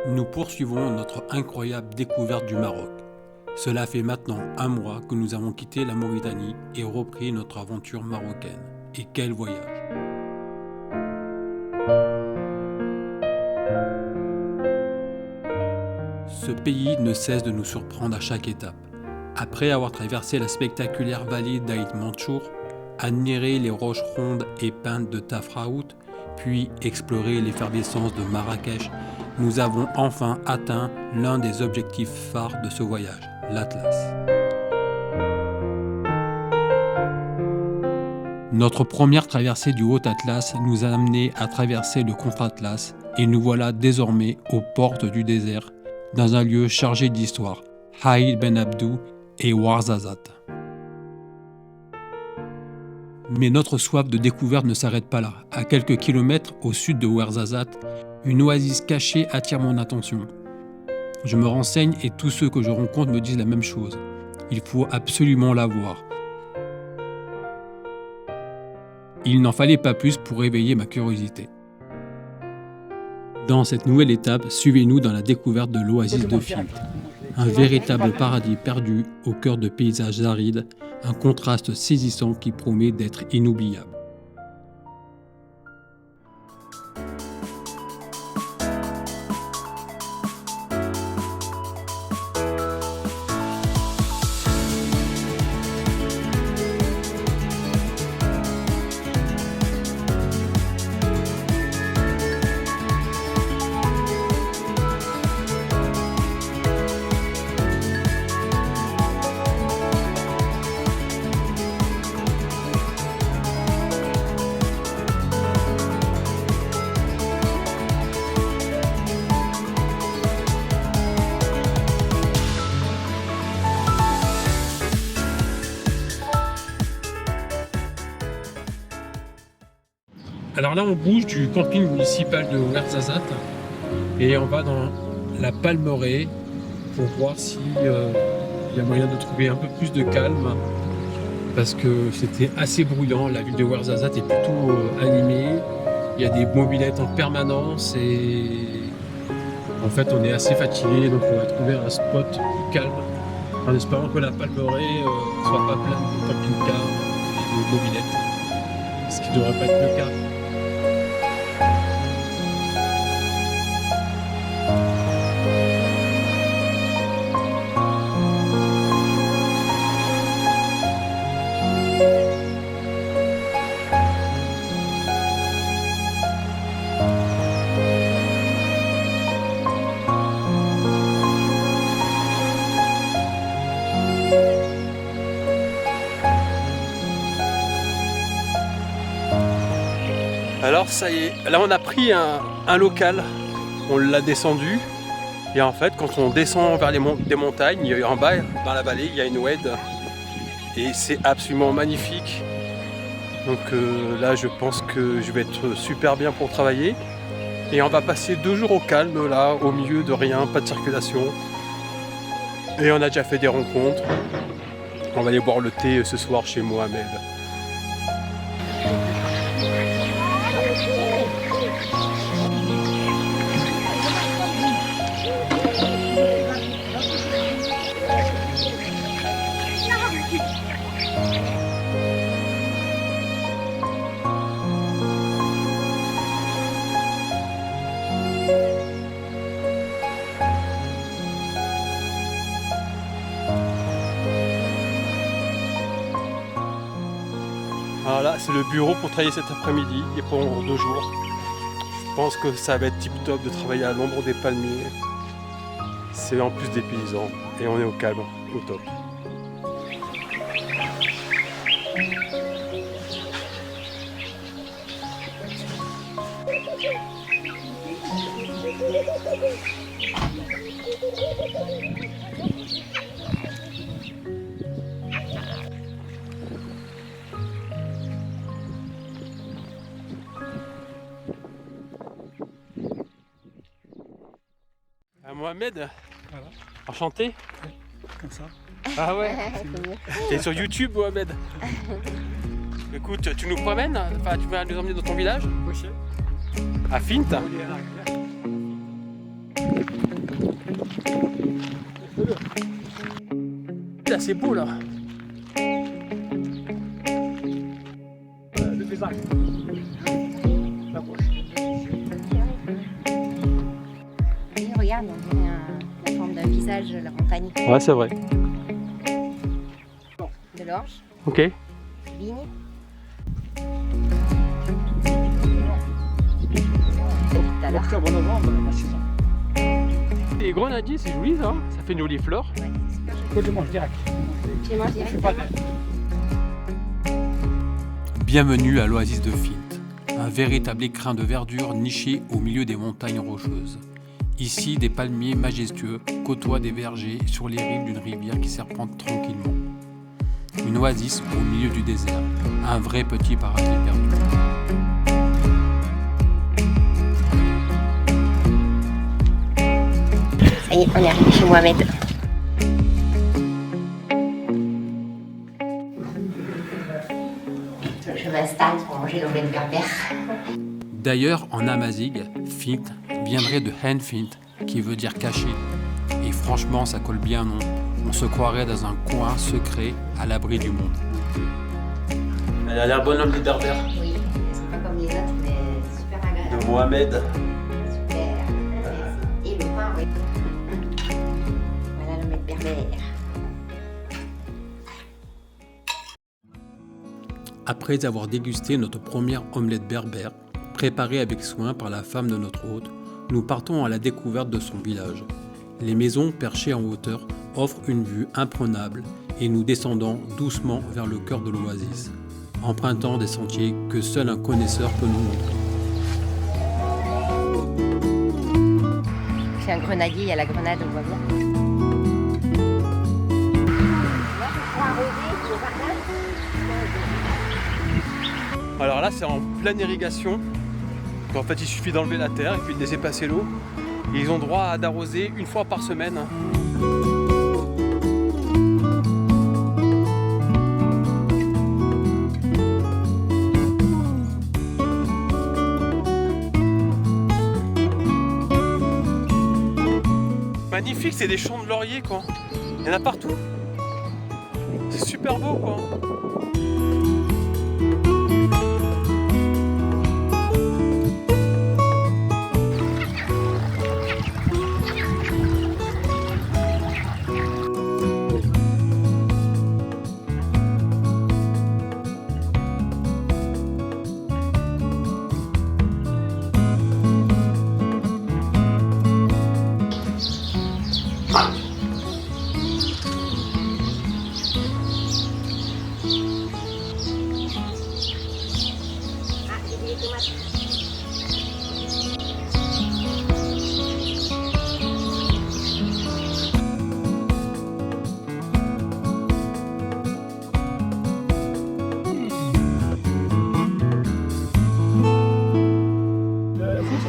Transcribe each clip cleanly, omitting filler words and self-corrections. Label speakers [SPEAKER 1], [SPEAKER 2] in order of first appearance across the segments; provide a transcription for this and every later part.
[SPEAKER 1] Nous poursuivons notre incroyable découverte du Maroc. Cela fait maintenant un mois que nous avons quitté la Mauritanie et repris notre aventure marocaine. Et quel voyage! Ce pays ne cesse de nous surprendre à chaque étape. Après avoir traversé la spectaculaire vallée d'Aït Manchour, admiré les roches rondes et peintes de Tafraout, puis exploré l'effervescence de Marrakech, nous avons enfin atteint l'un des objectifs phares de ce voyage, l'Atlas. Notre première traversée du Haut-Atlas nous a amené à traverser le Contre-Atlas et nous voilà désormais aux portes du désert, dans un lieu chargé d'histoire, Haït Ben Abdou et Ouarzazate. Mais notre soif de découverte ne s'arrête pas là. À quelques kilomètres au sud de Ouarzazate, une oasis cachée attire mon attention. Je me renseigne et tous ceux que je rencontre me disent la même chose. Il faut absolument la voir. Il n'en fallait pas plus pour éveiller ma curiosité. Dans cette nouvelle étape, suivez-nous dans la découverte de l'oasis de Fil. Un véritable paradis perdu au cœur de paysages arides, un contraste saisissant qui promet d'être inoubliable. Alors là, on bouge du camping municipal de Ouarzazate et on va dans la Palmeraie pour voir s'il y a moyen de trouver un peu plus de calme parce que c'était assez bruyant. La ville de Ouarzazate est plutôt animée. Il y a des mobylettes en permanence et en fait, on est assez fatigué, donc on va trouver un spot plus calme en espérant que la Palmeraie ne soit pas pleine de camping-cars et de mobylettes, ce qui ne devrait pas être le cas. Alors ça y est, là on a pris un local, on l'a descendu et en fait quand on descend vers des montagnes, en bas dans la vallée il y a une oued et c'est absolument magnifique. Donc là je pense que je vais être super bien pour travailler et on va passer 2 jours au calme là, au milieu de rien, pas de circulation et on a déjà fait des rencontres. On va aller boire le thé ce soir chez Mohamed. Alors là, c'est le bureau pour travailler cet après-midi et pendant 2 jours. Je pense que ça va être tip top de travailler à l'ombre des palmiers. C'est en plus des paysans et on est au calme, au top. Mohamed,
[SPEAKER 2] Voilà,
[SPEAKER 1] enchanté.
[SPEAKER 2] comme ça.
[SPEAKER 1] Ah ouais. T'es sur YouTube, Mohamed. Écoute, tu nous promènes, enfin tu vas nous emmener dans ton village
[SPEAKER 2] Gaucher.
[SPEAKER 1] à Fint.
[SPEAKER 2] Vous voulez aller à la rivière.
[SPEAKER 1] Là, c'est beau là.
[SPEAKER 2] Le design.
[SPEAKER 3] Et regarde, on dirait la forme d'un visage, la montagne.
[SPEAKER 1] Ouais, c'est vrai.
[SPEAKER 3] De l'orge,
[SPEAKER 1] Ok.
[SPEAKER 3] vigne.
[SPEAKER 2] Octobre, novembre, la saison.
[SPEAKER 1] Les grenadiers, c'est joli ça. Ça fait une jolie fleur.
[SPEAKER 3] Ouais, c'est super joli.
[SPEAKER 2] Que je mange direct.
[SPEAKER 3] Tu les manges
[SPEAKER 2] Je suis
[SPEAKER 3] direct.
[SPEAKER 2] pas
[SPEAKER 1] Bienvenue à l'oasis de Fint, un véritable écrin de verdure niché au milieu des montagnes rocheuses. Ici, des palmiers majestueux côtoient des vergers sur les rives d'une rivière qui serpente tranquillement. Une oasis au milieu du désert, un vrai petit paradis perdu.
[SPEAKER 3] Ça y est, on est arrivé chez Mohamed. Je m'installe pour manger l'omelette berbère.
[SPEAKER 1] D'ailleurs, en amazigh, Fint viendrait de Hen Fint, qui veut dire caché. Et franchement, ça colle bien, non? On se croirait dans un coin secret à l'abri du monde. Elle a l'air bonne l'omelette berbère.
[SPEAKER 3] Oui, c'est pas comme les autres, mais super agréable.
[SPEAKER 1] De Mohamed.
[SPEAKER 3] Super. Et le pain, oui. Voilà l'omelette berbère.
[SPEAKER 1] Après avoir dégusté notre première omelette berbère, préparée avec soin par la femme de notre hôte, nous partons à la découverte de son village. Les maisons perchées en hauteur offrent une vue imprenable et nous descendons doucement vers le cœur de l'oasis, empruntant des sentiers que seul un connaisseur peut nous montrer.
[SPEAKER 3] C'est un grenadier, il y a la grenade, on voit bien.
[SPEAKER 1] Alors là, c'est en pleine irrigation. En fait, il suffit d'enlever la terre et puis de laisser passer l'eau. Et ils ont droit d'arroser une fois par semaine. Magnifique, c'est des champs de laurier quoi. Il y en a partout. C'est super beau quoi.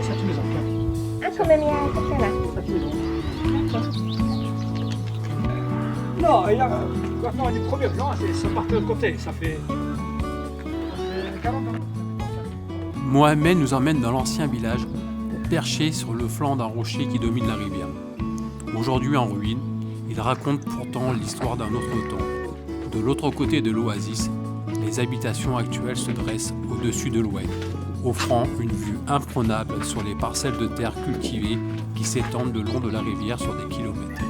[SPEAKER 2] Ça tous les ans.
[SPEAKER 3] Ah, quand même, il y a quelqu'un là.
[SPEAKER 2] Ça tous les ans. Non, il y a maintenant les premiers plans, ça part de l'autre côté. Ça fait 40 ans.
[SPEAKER 1] Mohamed nous emmène dans l'ancien village, perché sur le flanc d'un rocher qui domine la rivière. Aujourd'hui en ruine, il raconte pourtant l'histoire d'un autre temps. De l'autre côté de l'oasis, les habitations actuelles se dressent au-dessus de l'oued, offrant une vue imprenable sur les parcelles de terre cultivées qui s'étendent le long de la rivière sur des kilomètres.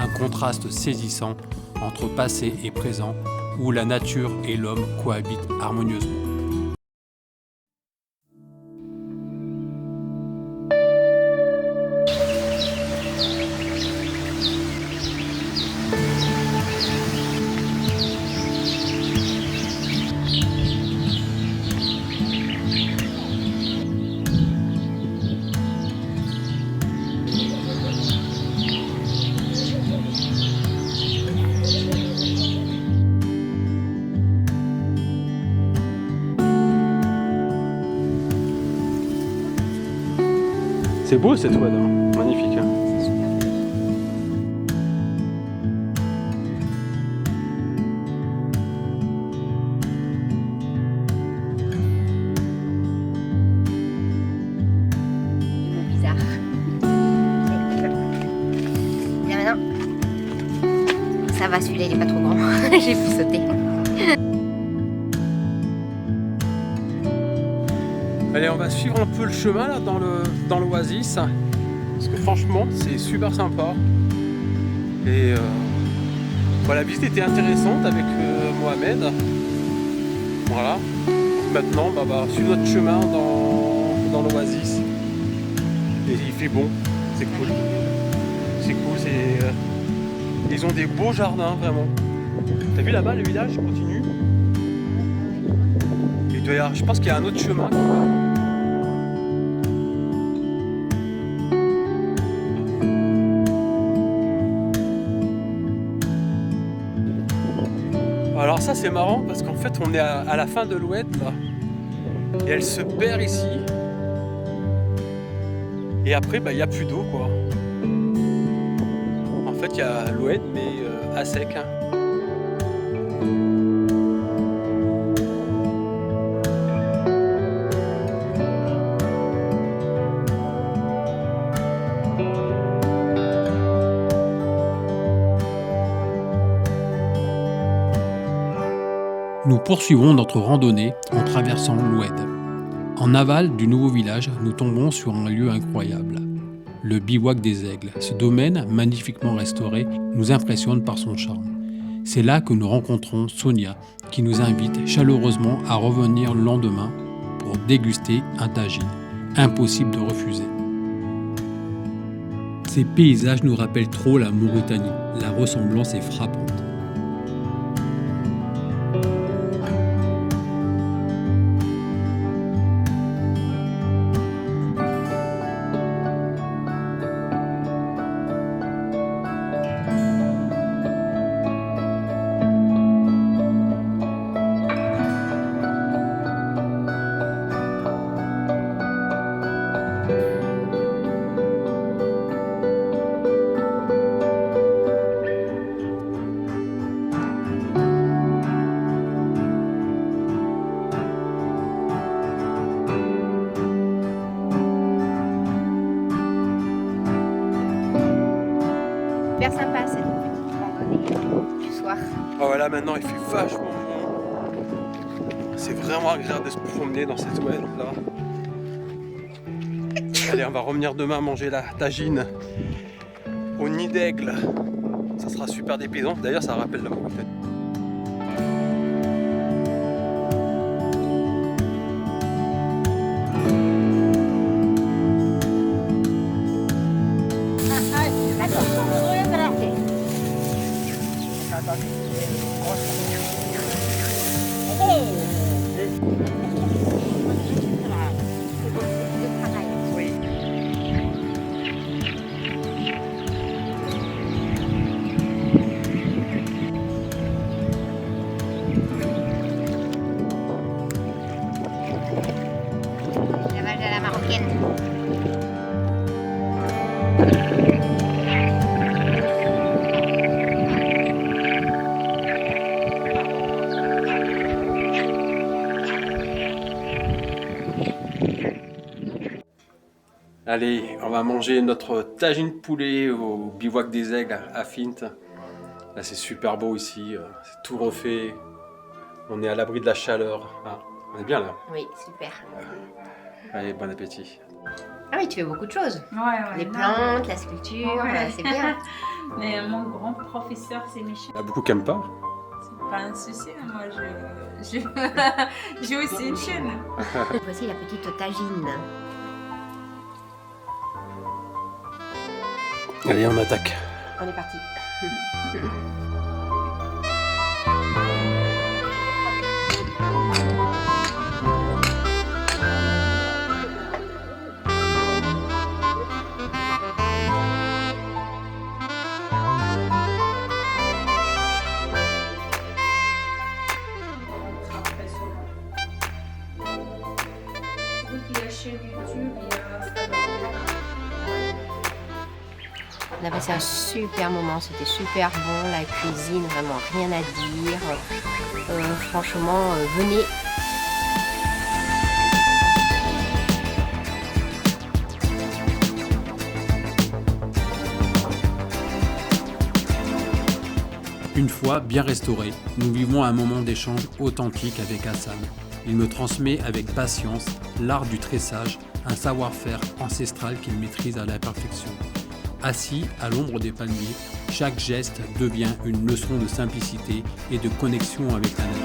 [SPEAKER 1] Un contraste saisissant entre passé et présent, où la nature et l'homme cohabitent harmonieusement. C'est beau cette oued, hein. Magnifique. Hein.
[SPEAKER 3] Bizarre. Ça va, celui-là, il est pas trop grand. J'ai pu sauter.
[SPEAKER 1] Allez, on va suivre un peu le chemin là dans l'oasis. Parce que franchement, c'est super sympa. Et la visite était intéressante avec Mohamed. Voilà. Maintenant, on va suivre notre chemin dans l'oasis. Et il fait bon, c'est cool. C'est cool, ils ont des beaux jardins, vraiment. T'as vu là-bas, le village continue. Il doit y avoir, je pense qu'il y a un autre chemin. Alors ça c'est marrant parce qu'en fait on est à la fin de l'Oued là. Et elle se perd ici. Et après il n'y a plus d'eau quoi. En fait il y a l'Oued mais à sec. Hein. Nous poursuivons notre randonnée en traversant l'Oued. En aval du nouveau village, nous tombons sur un lieu incroyable. Le bivouac des Aigles. Ce domaine, magnifiquement restauré, nous impressionne par son charme. C'est là que nous rencontrons Sonia, qui nous invite chaleureusement à revenir le lendemain pour déguster un tagine. Impossible de refuser. Ces paysages nous rappellent trop la Mauritanie. La ressemblance est frappante.
[SPEAKER 3] Super sympa cette petite randonnée du soir.
[SPEAKER 1] Ah voilà, maintenant il fait vachement bon. C'est vraiment agréable de se promener dans cette oued là. Allez, on va revenir demain manger la tagine au nid d'aigle. Ça sera super dépaysant. D'ailleurs, ça rappelle la Mauritanie. Allez, on va manger notre tagine poulet au bivouac des Aigles à Fint. Là, c'est super beau ici, c'est tout refait. On est à l'abri de la chaleur. Hein. On est bien là.
[SPEAKER 3] Oui, super.
[SPEAKER 1] Allez, bon appétit.
[SPEAKER 3] Ah oui, tu fais beaucoup de choses.
[SPEAKER 4] Ouais,
[SPEAKER 3] Les plantes, la sculpture,
[SPEAKER 4] Ouais.
[SPEAKER 3] c'est bien.
[SPEAKER 4] Mais mon grand professeur, c'est Michel.
[SPEAKER 1] Il y a beaucoup qui n'aiment pas.
[SPEAKER 4] C'est pas un souci, moi j'ai aussi une chaîne.
[SPEAKER 3] Voici la petite tagine.
[SPEAKER 1] Allez, on attaque.
[SPEAKER 3] On est parti. On a passé un super moment, c'était super bon, la cuisine, vraiment rien à dire. Franchement, venez.
[SPEAKER 1] Une fois bien restauré, nous vivons un moment d'échange authentique avec Hassan. Il me transmet avec patience l'art du tressage, un savoir-faire ancestral qu'il maîtrise à la perfection. Assis à l'ombre des palmiers, chaque geste devient une leçon de simplicité et de connexion avec la nature.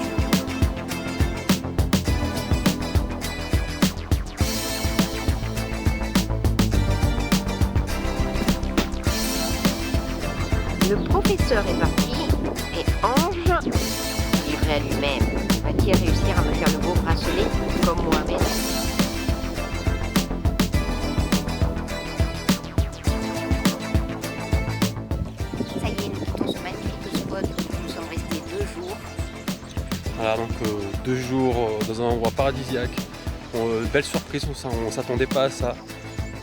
[SPEAKER 3] Le professeur est parti et Ange, livré à lui-même, va-t-il réussir à me faire le beau bracelet comme Mohamed? Ça y est, nous quittons ce magnifique spot où nous sommes restés 2 jours.
[SPEAKER 1] Voilà, donc 2 jours dans un endroit paradisiaque. Belle surprise, on ne s'attendait pas à ça.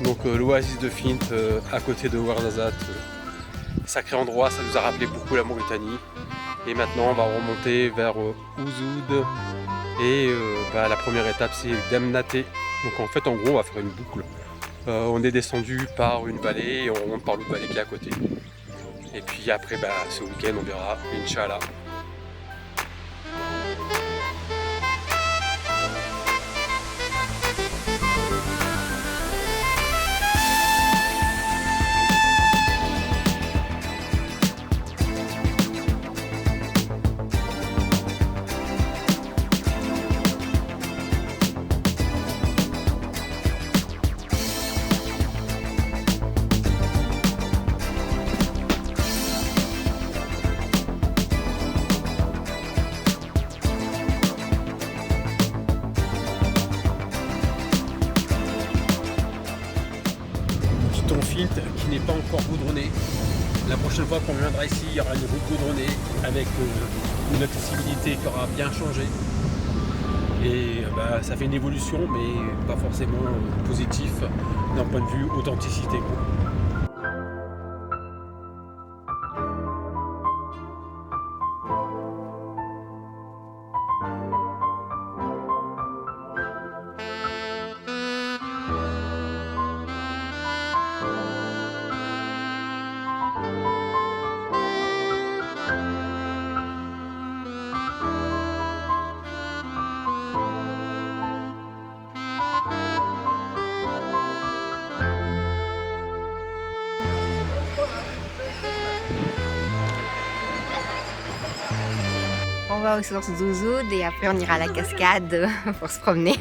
[SPEAKER 1] Donc l'oasis de Fint à côté de Ouarzazate. Sacré endroit, ça nous a rappelé beaucoup la Mauritanie. Et maintenant on va remonter vers Ouzoud. Et la première étape c'est Demnaté. Donc en fait en gros on va faire une boucle. On est descendu par une vallée et on remonte par l'autre vallée qui est à côté. Et puis après ce week-end on verra, Inch'Allah. Fint qui n'est pas encore goudronné. La prochaine fois qu'on viendra ici, il y aura une route goudronnée avec une accessibilité qui aura bien changé. Et ça fait une évolution, mais pas forcément positif d'un point de vue authenticité.
[SPEAKER 3] On va aux sources d'Ouzoud et après on ira à la cascade pour se promener.